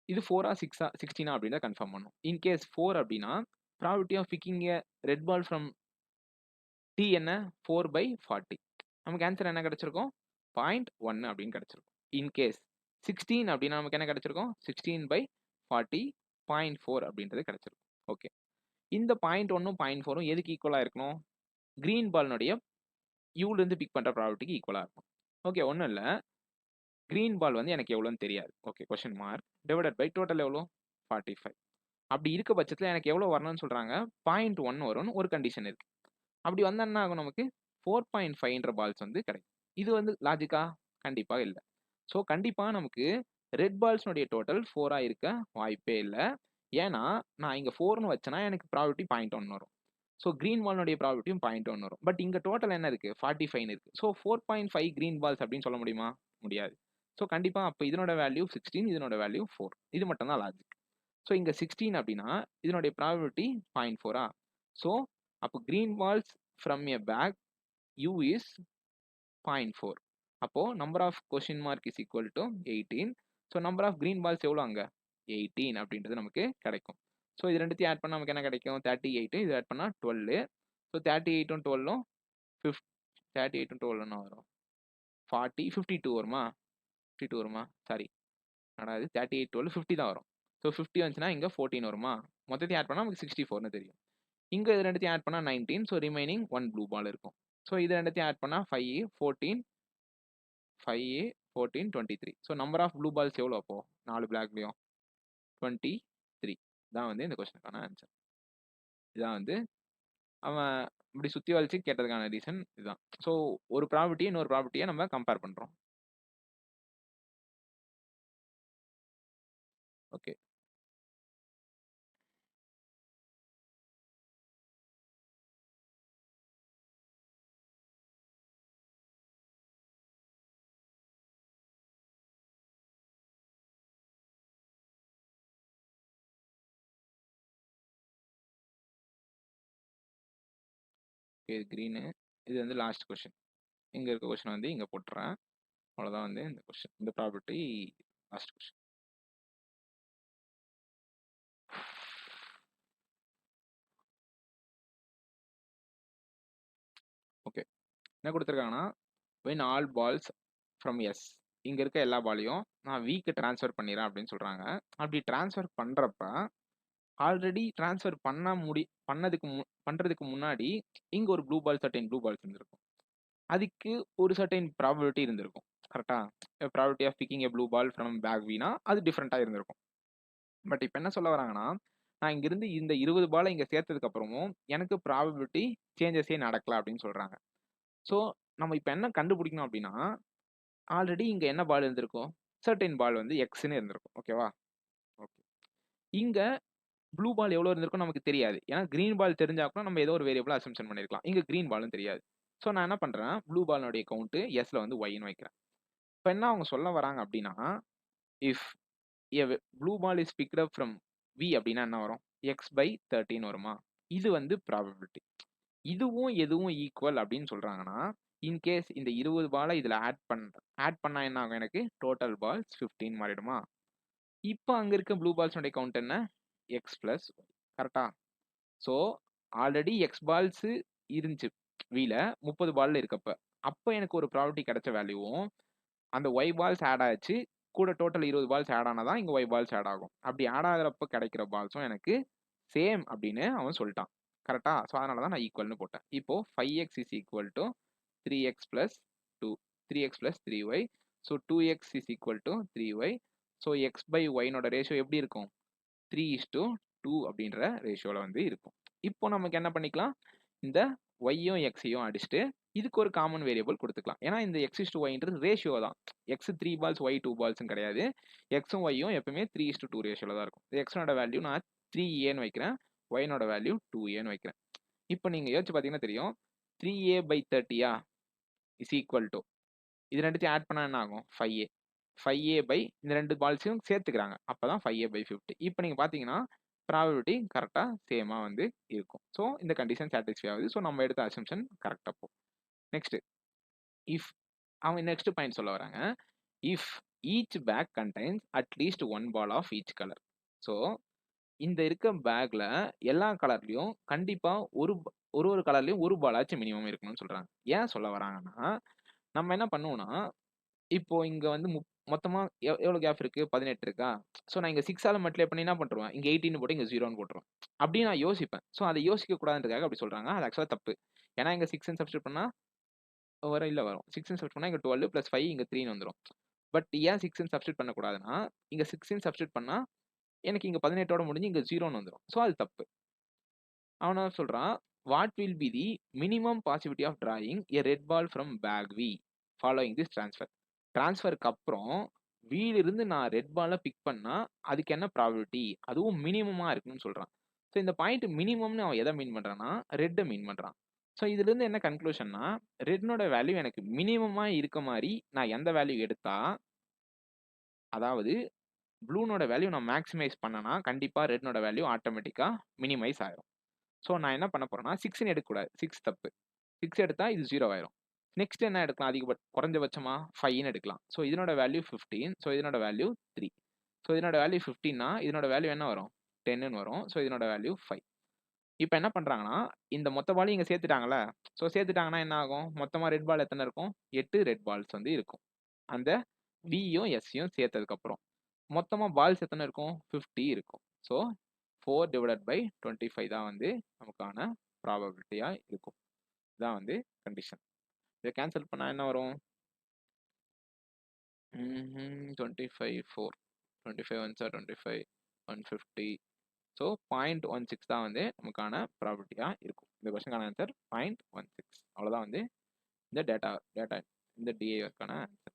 இது 4ஆ 6ஆ 16ஆ அப்படின்னு கன்ஃபார்ம் பண்ணும். இன்கேஸ் 4 அப்படின்னா probability of picking a red ball from D என்ன? 4/40. நமக்கு ஆன்சர் என்ன கிடைச்சிருக்கும்? 0.1 அப்படின்னு கிடைச்சிருக்கும். இன்கேஸ் 16 அப்படின்னா நமக்கு என்ன கிடைச்சிருக்கும்? 16/40, 0.4 அப்படின்றது கிடைச்சிருக்கும். ஓகே, இந்த 0.1ம் 0.4ம் எதுக்கு ஈக்குவலா இருக்கணும்? கிரீன் பால்னுடைய யூல இருந்து பிக் பண்ற ப்ராபபிலிட்டிக்கு ஈக்குவலா இருக்கும். ஓகே, ஒன்றும் இல்லை. கிரீன் பால் வந்து எனக்கு எவ்வளோன்னு தெரியாது. Okay, question mark divided by total எவ்வளோ? 45. அப்படி இருக்க பட்சத்தில் எனக்கு எவ்வளோ வரணும்னு சொல்றாங்க? 0.1 வரும்னு ஒரு கண்டிஷன் இருக்கு. அப்படி வந்தா என்ன ஆகும்? நமக்கு 4.5ன்ற பால்ஸ் வந்து கிடைக்கும். இது வந்து லாஜிக்கா? கண்டிப்பா இல்லை. ஸோ கண்டிப்பா நமக்கு ரெட் பால்ஸ்னுடைய டோட்டல் 4ஆ இருக்க வாய்ப்பே இல்லை. ஏன்னா நான் இங்க 4ன்னு வச்சேன்னா எனக்கு ப்ராபபிலிட்டி 0.1 வரும். ஸோ கிரீன் பால்னுடைய ப்ராபபிலிட்டியும் 0.1 வரும். பட் இங்க டோட்டல் என்ன இருக்கு? 45 இருக்கு. ஸோ 4.5 கிரீன் பால்ஸ் அப்படின்னு சொல்ல முடியுமா? முடியாது. ஸோ கண்டிப்பா அப்போ இதனோட வேல்யூ 16, இதனோட வேல்யூ 4. இது மட்டும் தான் லாஜிக். ஸோ இங்க 16 அப்படின்னா இதனுடைய ப்ராபபிலிட்டி 0.4ஆ? ஸோ அப்போ green balls from a bag u is 0.4. அப்போ number of question mark is equal to 18. So number of green balls எவ்வளோ அங்க? 18 அப்படின்றது நமக்கு கிடைக்கும். ஸோ இது ரெண்டுத்தையும் ஆட் பண்ணால் நமக்கு என்ன கிடைக்கும் 38, இது ஆட் பண்ணால் 12. ஸோ 38ம் 12ம் 38ம் 12 என்ன வரும் 40, 52 வருமா 52 வருமா சாரி அதாவது 38 12 50 தான் வரும். ஸோ 50 வந்துச்சுன்னா இங்கே 14 வருமா, மொத்தத்தையும் ஆட் பண்ணால் நமக்கு 64ன்னு தெரியும். இங்கே இது ரெண்டுத்தையும் ஆட் பண்ணால் 19, ஸோ ரிமைனிங் 1 ப்ளூ பால் இருக்கும். ஸோ இது ரெண்டுத்தையும் ஆட் பண்ணால் 5, 14, 5, 14, 23. So number of blue balls எவ்வளோ அப்போ 4 பிளாக்லையும் 23 தான் வந்து இந்த கொஸ்டினுக்கான ஆன்சர். இதான் வந்து அவன் இப்படி சுற்றி வளைச்சு கேட்டதுக்கான ரீசன் இதுதான். ஸோ ஒரு ப்ராப்பர்ட்டியை இன்னொரு ப்ராப்பர்ட்டியை நம்ம கம்பேர் பண்ணுறோம். ஓகே, இது க்ரீனு. இது வந்து லாஸ்ட் கொஸ்டின். இங்கே இருக்க கொஸ்டின் வந்து இங்கே போட்டுறேன். அவ்வளோதான் வந்து இந்த கொஸ்டின், இந்த ப்ராப்பர்ட்டி லாஸ்ட் கொஸ்டின். ஓகே, என்ன கொடுத்துருக்காங்கன்னா when all balls from S, இங்கே இருக்க எல்லா பாலையும் நான் விக்கு ட்ரான்ஸ்ஃபர் பண்ணிடுறேன் அப்படின்னு சொல்கிறாங்க. அப்படி ட்ரான்ஸ்ஃபர் பண்ணுறப்ப ஆல்ரெடி ட்ரான்ஸ்ஃபர் பண்ணுறதுக்கு முன்னாடி இங்கே ஒரு blue ball certain blue balls இருந்திருக்கும். அதுக்கு ஒரு சர்டைன் ப்ராபபிலிட்டி இருந்திருக்கும். கரெக்டாக probability of picking a blue ball from bag வீனா அது டிஃப்ரெண்ட்டாக இருந்திருக்கும். பட் இப்போ என்ன சொல்ல வராங்கன்னா நான் இங்கிருந்து இந்த 20 பாலை இங்கே சேர்த்ததுக்கு அப்புறமும் எனக்கு ப்ராபபிலிட்டி சேஞ்சஸே நடக்கல அப்படின்னு சொல்கிறாங்க. ஸோ நம்ம இப்போ என்ன கண்டுபிடிக்கணும் அப்படின்னா ஆல்ரெடி இங்கே என்ன பால் இருந்திருக்கும் சர்டைன் பால் வந்து எக்ஸ்ன்னு இருந்திருக்கும். ஓகேவா, ஓகே. இங்கே ப்ளூ பால் எவ்வளோ இருந்திருக்கும் நமக்கு தெரியாது. ஏன்னா க்ரீன் பால் தெரிஞ்சா கூட நம்ம ஏதோ ஒரு வேரியபிள் அசம்ஷன் பண்ணியிருக்கலாம். இங்கே க்ரீன் பாலும் தெரியாது. ஸோ நான் என்ன பண்ணுறேன் ப்ளூ பாலனுடைய கவுண்ட்டு எஸ்ல வந்து ஒய்ன்னு வைக்கிறேன். இப்போ என்ன அவங்க சொல்ல வராங்க அப்படின்னா if a blue ball is picked up from B அப்படின்னா என்ன வரும் x/13 வருமா. இது வந்து ப்ராபபிலிட்டி. இதுவும் எதுவும் ஈக்குவல் அப்படின்னு சொல்றாங்கன்னா இன்கேஸ் இந்த 20 பாலை இதில் ஆட் பண்ணா என்ன ஆகும் எனக்கு டோட்டல் பால்ஸ் 15 மாறிடுமா. இப்போ அங்கே இருக்க ப்ளூ பால்ஸோடைய கவுண்ட் என்ன எக்ஸ் ப்ளஸ் கரெக்டா. ஸோ ஆல்ரெடி எக்ஸ் பால்ஸு இருந்துச்சு வீல 30 பால்ல இருக்கப்ப அப்போ எனக்கு ஒரு ப்ராபர்ட்டி கிடைச்ச வேல்யூவும் அந்த ஒய் பால்ஸ் ஆட் ஆச்சு கூட டோட்டல் 20 பால்ஸ் ஆட் ஆனாதான் இங்கே ஒய் பால்ஸ் ஆட் ஆகும். அப்படி ஆட் ஆகிறப்ப கிடைக்கிற பால்ஸும் எனக்கு சேம் அப்படின்னு அவன் சொல்லிட்டான். கரெக்டா. ஸோ அதனால தான் நான் ஈக்குவல்னு போட்டேன். இப்போ 5x is equal to 3x plus 2 3x plus 3y. So 2x is equal to 3y. So x/yனோட ரேஷியோ எப்படி இருக்கும் 3:2 அப்படின்ற ரேஷியோவில் வந்து இருக்கும். இப்போ நமக்கு என்ன பண்ணிக்கலாம் இந்த ஒய்யும் எக்ஸையும் அடிச்சுட்டு இதுக்கு ஒரு காமன் வேரியபிள் கொடுத்துக்கலாம். ஏன்னா இந்த x/yன்றது ரேஷியோ தான். எக்ஸ் 3 பால்ஸ் ஒய் 2 பால்ஸும் கிடையாது. எக்ஸும் ஒய்யும் எப்பவுமே 3:2 ரேஷியோவில் தான் இருக்கும். எக்ஸோட வேல்யூ நான் 3a வைக்கிறேன், ஒய்னோட வேல்யூ 2a வைக்கிறேன். இப்போ நீங்கள் யோசிச்சு பார்த்தீங்கன்னா தெரியும் 3a/30 இஸ் ஈக்குவல் டு இது ரெண்டுத்தையும் ஆட் பண்ணால் என்ன ஆகும் 5a. 5a இந்த ரெண்டு பால்ஸையும் சேர்த்துக்கிறாங்க அப்போ தான் 5a/50. இப்போ நீங்கள் பார்த்தீங்கன்னா ப்ராபபிலிட்டி கரெக்டாக சேமாக வந்து இருக்கும். ஸோ இந்த கண்டிஷன் சாட்டிஸ்ஃபை ஆகுது. ஸோ நம்ம எடுத்த அசம்ஷன் கரெக்டாக போ. நெக்ஸ்ட் இஃப் அவங்க நெக்ஸ்ட் பாயிண்ட் சொல்ல வராங்க if each bag contains at least 1 ball of each colour. So இந்த இருக்க பேக்ல எல்லா கலர்லையும் கண்டிப்பா ஒரு கலர்லையும் ஒரு பாலாச்சும் மினிமம் இருக்கணும்னு சொல்றாங்க. ஏன் சொல்ல வராங்கன்னா நம்ம என்ன பண்ணுவோம்னா இப்போ இங்க வந்து மொத்தமா எவ்வளவு கேப் இருக்கு 18 இருக்கா. ஸோ நான் இங்க 6ஆல மல்டிப்ளை பண்ணி என்ன பண்றேன் இங்க 18 போட்டு இங்க 0ன்னு போட்டுருவேன். அப்படி நான் யோசிப்பேன். ஸோ அதை யோசிக்க கூடாதுன்றதுக்காக அப்படி சொல்றாங்க. அது ஆக்சுவலா தப்பு. ஏன்னா இங்க 6 சப்ஸ்டியூட் பண்ணா வரும் 6 சப்ஸ்டியூட் பண்ணா இங்க 12 + 5 இங்க 3 வந்துடும். பட் ஏன் 6 சப்ஸ்டியூட் பண்ணக்கூடாதுன்னா இங்க 6 சப்ஸ்டியூட் பண்ணா எனக்கு இங்க 18ஓட முடிஞ்சு இங்க 0ன்னு வந்துடும். ஸோ அது தப்பு. அவனா சொல்றான் what will be the minimum possibility of drawing a red ball from bag V following this transfer. ட்ரான்ஸ்ஃபருக்கு அப்புறம் வீலிருந்து நான் ரெட் பாலை பிக் பண்ணா அதுக்கு என்ன ப்ராபபிலிட்டி அதுவும் மினிமமாக இருக்குன்னு சொல்றான். ஸோ இந்த பாயிண்ட் மினிமம்னு அவன் எதை மீன் பண்றான்னா ரெட்டை மீன் பண்றான். ஸோ இதுல இருந்து என்ன கன்க்ளூஷன்னா ரெட்னோட வேல்யூ எனக்கு மினிமமா இருக்க மாதிரி நான் எந்த வேல்யூ எடுத்தா அதாவது ப்ளூனோட வேல்யூ நான் மேக்ஸிமைஸ் பண்ணனா கண்டிப்பா ரெட்னோட வேல்யூ ஆட்டோமேட்டிக்கா மினிமைஸ் ஆயிரும். ஸோ நான் என்ன பண்ண போறேன்னா 6ன்னு எடுக்கக்கூடாது. 6 தப்பு. 6 எடுத்தா இது 0 ஆயிரும். நெக்ஸ்ட் என்ன எடுக்கலாம் குறைஞ்சபட்சமா 5ன்னு எடுக்கலாம். ஸோ இதனோட வேல்யூ 15. ஸோ இதனோட வேல்யூ 3. ஸோ இதனோட வேல்யூ 15னா இதனோட வேல்யூ என்ன வரும் 10ன்னு வரும். ஸோ இதனோட வேல்யூ 5. இப்ப என்ன பண்றாங்கன்னா, இந்த மொத்த பாலையும் இங்க சேர்த்துட்டாங்கல்ல. ஸோ சேர்த்துட்டாங்கன்னா என்ன ஆகும்? மொத்தமா ரெட் பால் எத்தன இருக்கும்? 8 ரெட் பால்ஸ் வந்து இருக்கும். அந்த வியும், எஸ்ஸையும் சேர்த்ததுக்கப்புறம். மொத்தமா பால்ஸ் எத்தன இருக்கும்? 50 இருக்கும். ஸோ 4/25 தான் வந்து நமக்கான ப்ராபபிலிட்டியா இருக்கும். இதான் வந்து கண்டிஷன். இத கேன்சல் பண்ணா என்ன வரும்? 25, 4. 25 ஒன்ஸ் ஆர் 25, 150. ஸோ 0.16 தான் வந்து நமக்கான ப்ராபபிலிட்டியா இருக்கும். இந்த கொஸ்டினுக்கான ஆன்சர் 0.16. அவ்வளோதான் வந்து இந்த டேட்டா இந்த டிஏக்கான ஆன்சர்.